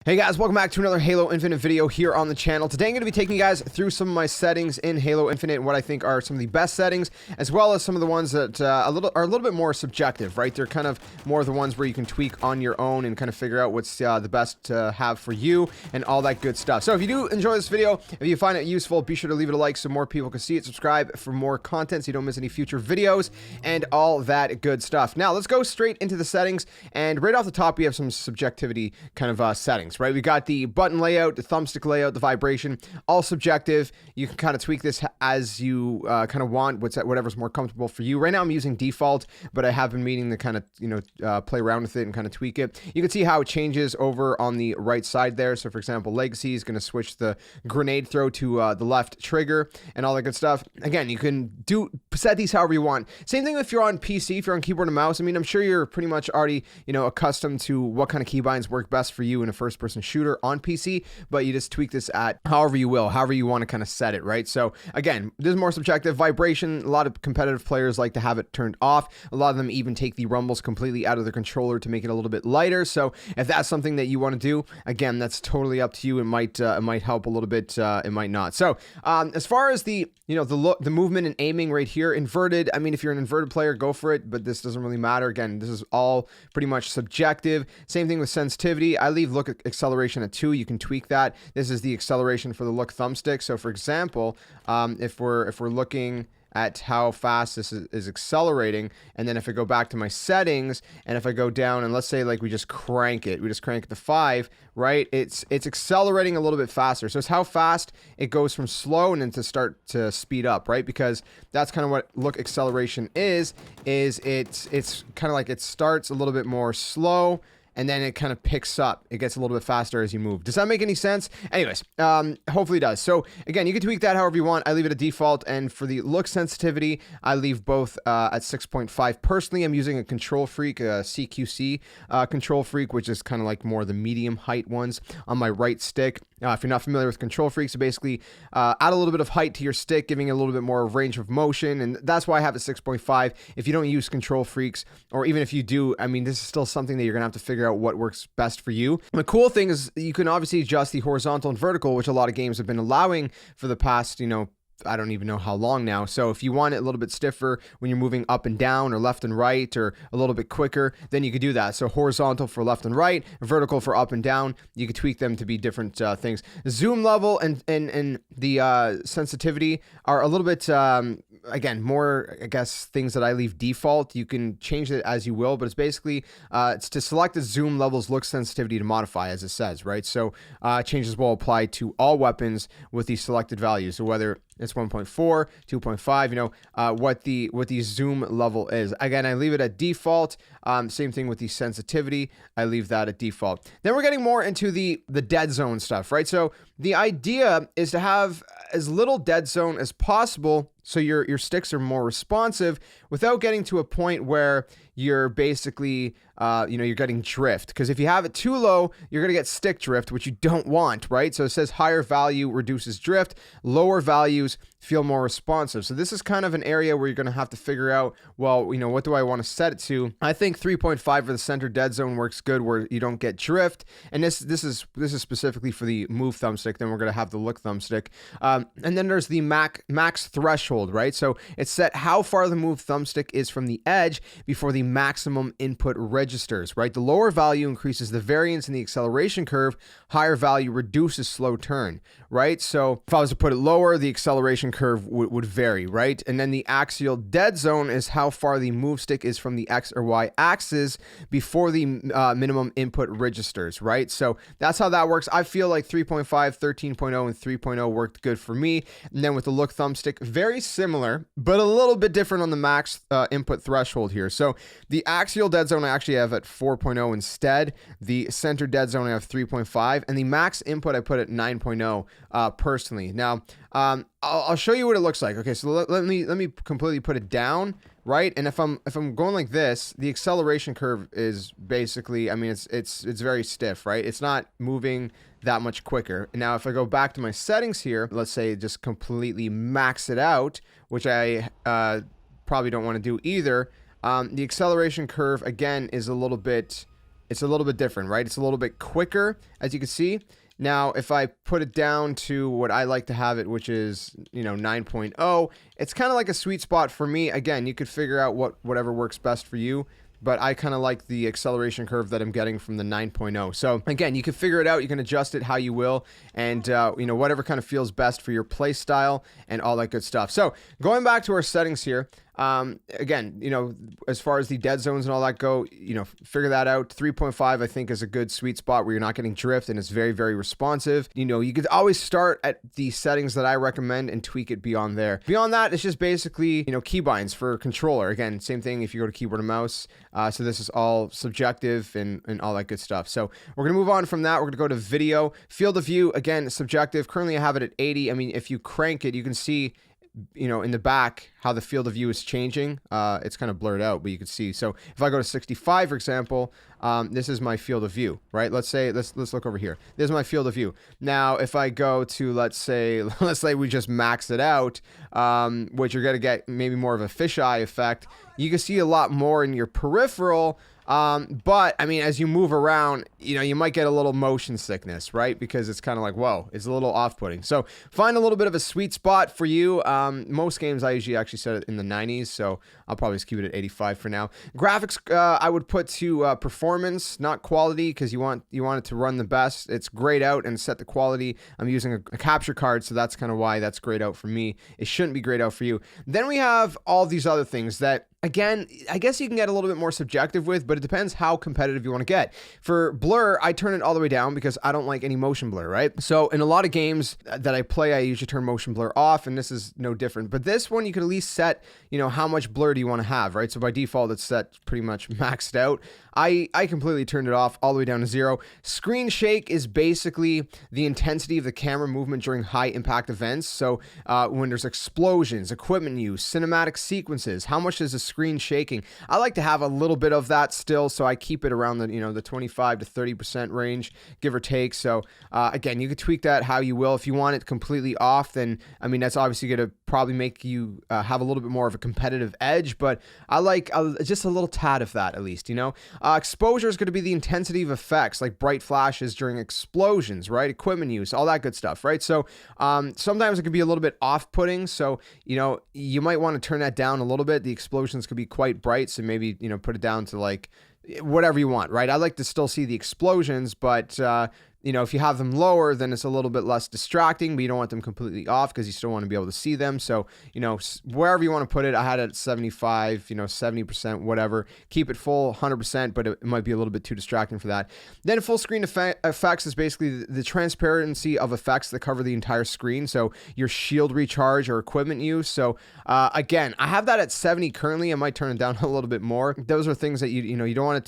Hey guys, welcome back to another Halo Infinite video here on the channel. Today I'm going to be taking you guys through some of my settings in Halo Infinite and what I think are some of the best settings, as well as some of the ones that are a little bit more subjective, right? They're kind of more the ones where you can tweak on your own and kind of figure out what's the best to have for you and all that good stuff. So if you do enjoy this video, if you find it useful, be sure to leave it a like so more people can see it. Subscribe for more content so you don't miss any future videos and all that good stuff. Now let's go straight into the settings, and right off the top we have some subjectivity kind of settings. Right, we got the button layout, the thumbstick layout, the vibration, all subjective. You can kind of tweak this as you kind of want, whatever's more comfortable for you. Right now I'm using default, but I have been meaning to kind of play around with it and kind of tweak it. You can see how it changes over on the right side there. So for example, Legacy is going to switch the grenade throw to the left trigger and all that good stuff. Again, you can set these however you want. Same thing if you're on PC, if you're on keyboard and mouse. I mean, I'm sure you're pretty much already accustomed to what kind of keybinds work best for you in a first-person shooter on PC, but you just tweak this at however you will, however you want to kind of set it, right? So again, this is more subjective. Vibration, a lot of competitive players like to have it turned off. A lot of them even take the rumbles completely out of the controller to make it a little bit lighter. So if that's something that you want to do, again, that's totally up to you. It might help a little bit, it might not. So as far as the movement and aiming right here, inverted, I mean, if you're an inverted player, go for it, but this doesn't really matter. Again, this is all pretty much subjective. Same thing with sensitivity. I leave look acceleration at 2. You can tweak that. This is the acceleration for the look thumbstick. So for example, if we're looking at how fast this is accelerating, and then if I go back to my settings and if I go down and let's say like we just crank it to 5, right? It's accelerating a little bit faster. So it's how fast it goes from slow and then to start to speed up, right? Because that's kind of what look acceleration is it's kind of like it starts a little bit more slow, and then it kind of picks up. It gets a little bit faster as you move. Does that make any sense? Anyways, hopefully it does. So again, you can tweak that however you want. I leave it at default. And for the look sensitivity, I leave both at 6.5. Personally, I'm using a Control Freak, a CQC Control Freak, which is kind of like more the medium height ones on my right stick. If you're not familiar with Control Freaks, so basically add a little bit of height to your stick, giving it a little bit more range of motion. And that's why I have it 6.5. If you don't use Control Freaks, or even if you do, I mean, this is still something that you're going to have to figure out what works best for you. And the cool thing is you can obviously adjust the horizontal and vertical, which a lot of games have been allowing for the past, I don't even know how long now. So if you want it a little bit stiffer when you're moving up and down or left and right or a little bit quicker, then you could do that. So horizontal for left and right, vertical for up and down. You could tweak them to be different things. Zoom level and the sensitivity are a little bit, again, more, I guess, things that I leave default. You can change it as you will, but it's basically, it's to select the zoom levels, look sensitivity to modify, as it says, right? So changes will apply to all weapons with the selected values. So whether it's 1.4, 2.5, what the zoom level is. Again, I leave it at default. Same thing with the sensitivity. I leave that at default. Then we're getting more into the dead zone stuff, right? So the idea is to have as little dead zone as possible so your sticks are more responsive without getting to a point where you're basically, you're getting drift. Because if you have it too low, you're going to get stick drift, which you don't want, right? So it says higher value reduces drift, lower values feel more responsive. So this is kind of an area where you're going to have to figure out, well, what do I want to set it to? I think 3.5 for the center dead zone works good where you don't get drift. And this is specifically for the move thumbstick. Then we're going to have the look thumbstick. And then there's the max threshold, right? So it's set how far the move thumbstick is from the edge before the maximum input registers, right? The lower value increases the variance in the acceleration curve. Higher value reduces slow turn, right? So if I was to put it lower, the acceleration curve would vary, right? And then the axial dead zone is how far the move stick is from the X or Y axis before the minimum input registers, right? So that's how that works. I feel like 3.5, 13.0, and 3.0 worked good for me. And then with the look thumbstick, very similar, but a little bit different on the max input threshold here. So the axial dead zone I actually have at 4.0 instead. The center dead zone I have 3.5, and the max input I put at 9.0 personally. Now, I'll show you what it looks like. Okay, so let me completely put it down, right? And if I'm going like this, the acceleration curve is basically, I mean, it's very stiff, right? It's not moving that much quicker. Now, if I go back to my settings here, let's say just completely max it out, which I probably don't want to do either. The acceleration curve again is a little bit it's a little bit different, right? It's a little bit quicker, as you can see. Now, if I put it down to what I like to have it, which is, 9.0, it's kind of like a sweet spot for me. Again, you could figure out whatever works best for you, but I kind of like the acceleration curve that I'm getting from the 9.0. So again, you can figure it out. You can adjust it how you will, and whatever kind of feels best for your play style and all that good stuff. So going back to our settings here, again, as far as the dead zones and all that go, figure that out. 3.5, I think, is a good sweet spot where you're not getting drift and it's very, very responsive. You could always start at the settings that I recommend and tweak it beyond there. Beyond that, it's just basically, keybinds for controller. Again, same thing if you go to keyboard and mouse. So this is all subjective and all that good stuff. So we're going to move on from that. We're going to go to video. Field of view, again, subjective. Currently, I have it at 80. I mean, if you crank it, you can see, in the back, how the field of view is changing. It's kind of blurred out, but you can see. So if I go to 65, for example, this is my field of view, right? Let's look over here. This is my field of view. Now, if I go to, let's say we just max it out, which you're going to get maybe more of a fisheye effect. You can see a lot more in your peripheral. But I mean, as you move around, you might get a little motion sickness, right? Because it's kind of like, whoa, it's a little off-putting. So find a little bit of a sweet spot for you. Most games I usually actually set it in the 90s, so I'll probably just keep it at 85 for now. Graphics, I would put to performance, not quality, because you want it to run the best. It's grayed out and set the quality. I'm using a capture card, so that's kind of why that's grayed out for me. It shouldn't be grayed out for you. Then we have all these other things that, again, I guess you can get a little bit more subjective with, but it depends how competitive you want to get. For blur, I turn it all the way down because I don't like any motion blur, right? So in a lot of games that I play, I usually turn motion blur off, and this is no different. But this one, you can at least set, how much blur do you want to have, right? So by default, it's set pretty much maxed out. I completely turned it off all the way down to 0. Screen shake is basically the intensity of the camera movement during high impact events. So when there's explosions, equipment use, cinematic sequences, how much is the screen shaking? I like to have a little bit of that still, so I keep it around the 25 to 30% range, give or take. So again, you could tweak that how you will. If you want it completely off, then I mean, that's obviously going to probably make you have a little bit more of a competitive edge, but I like just a little tad of that, at least. Exposure is going to be the intensity of effects, like bright flashes during explosions, right? Equipment use, all that good stuff, right? So sometimes it can be a little bit off-putting, so you might want to turn that down a little bit. The explosions could be quite bright, so maybe put it down to like whatever you want, right? I like to still see the explosions, but if you have them lower, then it's a little bit less distracting, but you don't want them completely off because you still want to be able to see them. So, wherever you want to put it, I had it at 75, 70%, whatever. Keep it full 100%, but it might be a little bit too distracting for that. Then full screen effects is basically the transparency of effects that cover the entire screen. So your shield recharge or equipment use. So again, I have that at 70 currently. I might turn it down a little bit more. Those are things that you don't want it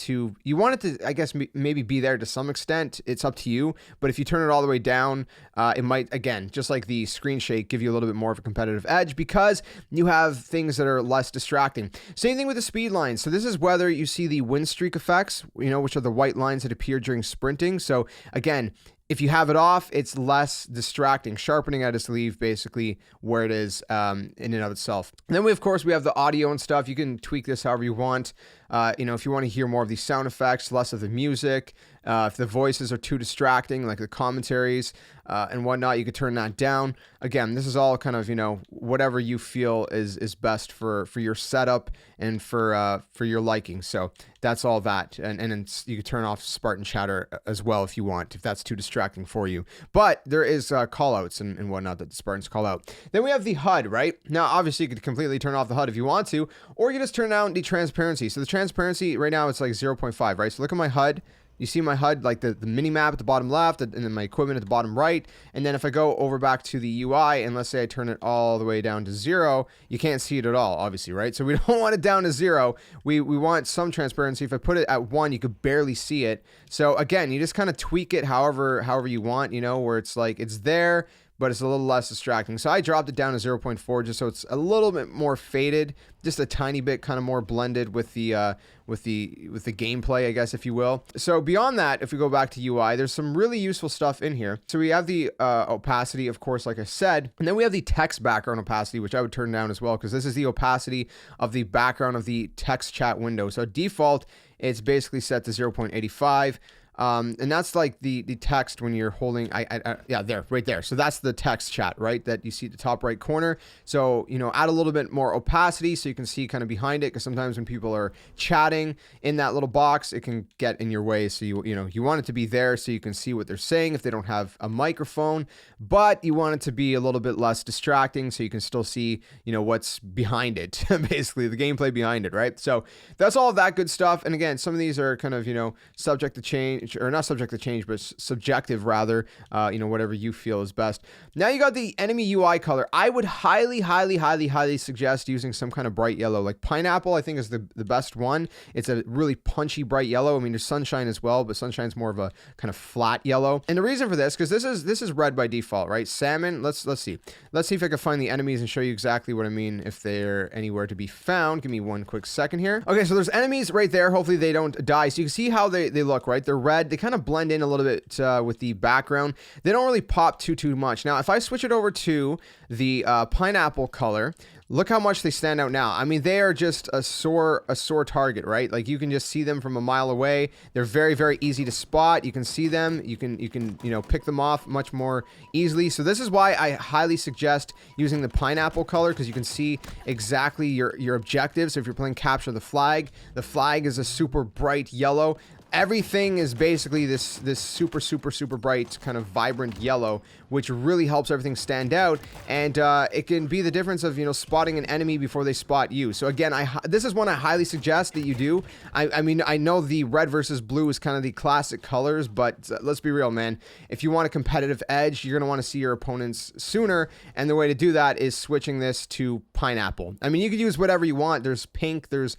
to, I guess, maybe be there to some extent. It's up to you. But if you turn it all the way down, it might, again, just like the screen shake, give you a little bit more of a competitive edge because you have things that are less distracting. Same thing with the speed lines. So this is whether you see the win streak effects, which are the white lines that appear during sprinting. So again, if you have it off, it's less distracting. Sharpening I just leave basically where it is in and of itself. And then of course, we have the audio and stuff. You can tweak this however you want. If you want to hear more of these sound effects, less of the music, if the voices are too distracting, like the commentaries and whatnot, you could turn that down. Again, this is all kind of, whatever you feel is best for your setup and for your liking. So that's all that. And then you could turn off Spartan chatter as well if you want, if that's too distracting for you. But there is call outs and whatnot that the Spartans call out. Then we have the HUD, right? Now, obviously, you could completely turn off the HUD if you want to, or you can just turn down the transparency. So the transparency right now, it's like 0.5, right? So look at my HUD. You see my HUD, like the mini map at the bottom left, and then my equipment at the bottom right. And then if I go over back to the UI, and let's say I turn it all the way down to 0, you can't see it at all, obviously, right? So we don't want it down to 0. We want some transparency. If I put it at 1, you could barely see it. So again, you just kind of tweak it however you want, where it's like it's there, but it's a little less distracting. So I dropped it down to 0.4 just so it's a little bit more faded, just a tiny bit kind of more blended with the gameplay, I guess, if you will. So beyond that, if we go back to UI, there's some really useful stuff in here. So we have the opacity, of course, like I said, and then we have the text background opacity, which I would turn down as well, because this is the opacity of the background of the text chat window. So default, it's basically set to 0.85. And that's like the text when you're holding, yeah, there, right there. So that's the text chat, right? That you see at the top right corner. So, you know, add a little bit more opacity so you can see kind of behind it, because sometimes when people are chatting in that little box, it can get in your way. So you know, you want it to be there so you can see what they're saying if they don't have a microphone, but you want it to be a little bit less distracting so you can still see, you know, what's behind it, basically the gameplay behind it, right? So that's all of that good stuff. And again, some of these are kind of, you know, subject to change, or not subject to change, but subjective rather, you know, whatever you feel is best. Now you got the enemy UI color. I would highly suggest using some kind of bright yellow. Like Pineapple, I think, is the best one. It's a really punchy bright yellow. I mean, there's Sunshine as well, but Sunshine's more of a kind of flat yellow. And the reason for this, because this is red by default, right? Salmon, let's see if I can find the enemies and show you exactly what I mean if they're anywhere to be found. Give me one quick second here. Okay, so there's enemies right there. Hopefully they don't die. So you can see how they look, right? They're red. They kind of blend in a little bit with the background. They don't really pop too much. Now, if I switch it over to the pineapple color, look how much they stand out now. I mean, they are just a sore target, right? Like you can just see them from a mile away. They're very easy to spot. You can see them. You can you know, pick them off much more easily. So this is why I highly suggest using the pineapple color, because you can see exactly your objectives. So if you're playing capture the flag is a super bright yellow. Everything is basically this super bright kind of vibrant yellow, which really helps everything stand out, and it can be the difference of, you know, spotting an enemy before they spot you. So again, this is one I highly suggest that you do. I mean, I know the red versus blue is kind of the classic colors, but let's be real, man. If you want a competitive edge, you're gonna want to see your opponents sooner, and the way to do that is switching this to pineapple. I mean, you could use whatever you want. There's pink, there's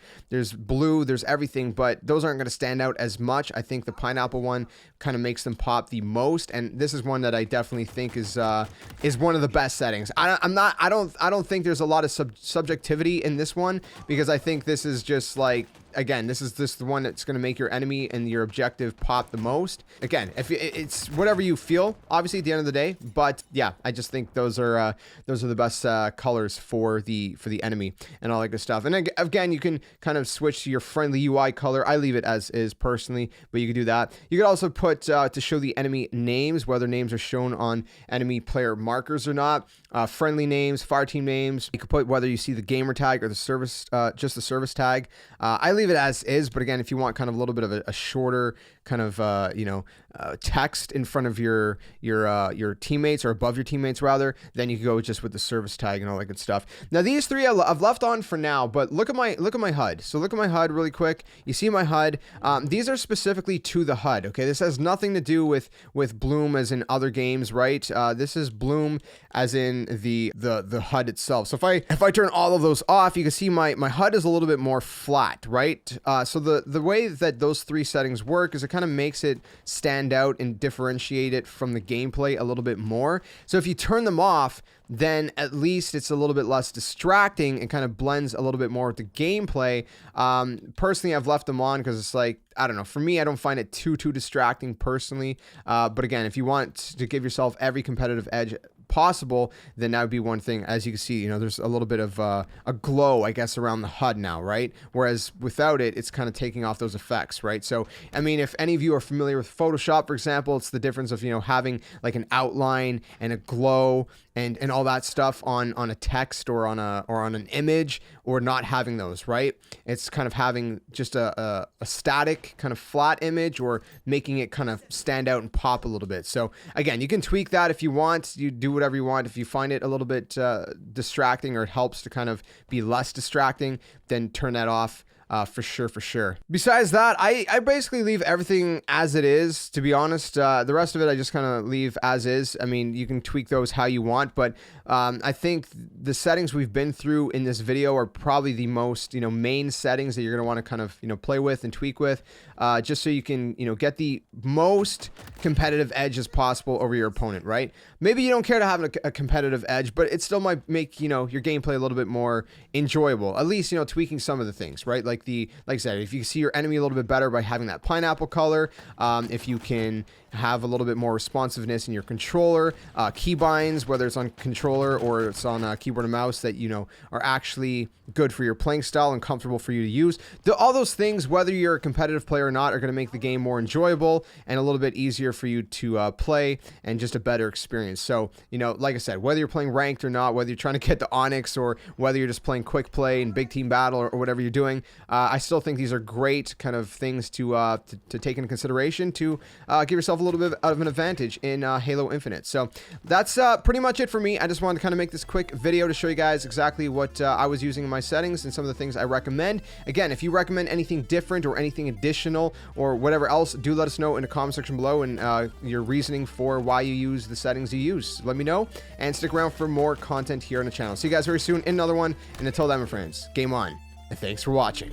blue, there's everything, but those aren't going to stand out as much. I think the pineapple one kind of makes them pop the most, and this is one that I definitely think is one of the best settings. I don't think there's a lot of subjectivity in this one, because I think this is just like, again, this is the one that's going to make your enemy and your objective pop the most. Again, if it's whatever you feel, obviously at the end of the day, but yeah, I just think those are the best colors for the enemy and all that good stuff. And again, you can kind of switch to your friendly UI color. I leave it as is personally, but you can do that. You could also put to show the enemy names, whether names are shown on enemy player markers or not. Friendly names, fire team names. You could put whether you see the gamer tag or the service, just the service tag. I leave it as is, but again, if you want kind of a little bit of a shorter kind of text in front of your teammates, or above your teammates rather, then you can go just with the service tag and all that good stuff. Now these three I've left on for now, but look at my HUD. So look at my HUD really quick. You see my HUD. These are specifically to the HUD. Okay, this has nothing to do with bloom as in other games, right? This is bloom as in the HUD itself. So if I turn all of those off, you can see my HUD is a little bit more flat, right? So the way that those three settings work is it kind of makes it stand out and differentiate it from the gameplay a little bit more. So if you turn them off, then at least it's a little bit less distracting and kind of blends a little bit more with the gameplay. Personally, I've left them on because it's like, I don't know, for me, I don't find it too distracting personally. But again, if you want to give yourself every competitive edge possible, then that would be one thing. As you can see, you know, there's a little bit of a glow, I guess, around the HUD now, right? Whereas without it, it's kind of taking off those effects, right? So, I mean, if any of you are familiar with Photoshop, for example, it's the difference of, you know, having like an outline and a glow and all that stuff on a text or on an image, or not having those, right? It's kind of having just a static kind of flat image, or making it kind of stand out and pop a little bit. So again, you can tweak that if you want. You do whatever you want. If you find it a little bit distracting, or it helps to kind of be less distracting, then turn that off. for sure. Besides that, I basically leave everything as it is, to be honest. The rest of it I just kind of leave as is. I mean, you can tweak those how you want, but I think the settings we've been through in this video are probably the most, main settings that you're going to want to kind of, play with and tweak with, just so you can, get the most competitive edge as possible over your opponent, right? Maybe you don't care to have a competitive edge, but it still might make, your gameplay a little bit more enjoyable. At least, tweaking some of the things, right? Like I said, if you see your enemy a little bit better by having that pineapple color, if you can have a little bit more responsiveness in your controller, keybinds, whether it's on controller or it's on keyboard and mouse that, are actually good for your playing style and comfortable for you to use. All those things, whether you're a competitive player or not, are going to make the game more enjoyable and a little bit easier for you to play and just a better experience. So, like I said, whether you're playing ranked or not, whether you're trying to get the Onyx or whether you're just playing quick play and big team battle or whatever you're doing, I still think these are great kind of things to take into consideration to give yourself a little bit of an advantage in Halo Infinite. So that's pretty much it for me. I just wanted to kind of make this quick video to show you guys exactly what I was using in my settings and some of the things I recommend. Again, if you recommend anything different or anything additional or whatever else, do let us know in the comment section below and your reasoning for why you use the settings you use. Let me know and stick around for more content here on the channel. See you guys very soon in another one, and until then, my friends, game on and thanks for watching.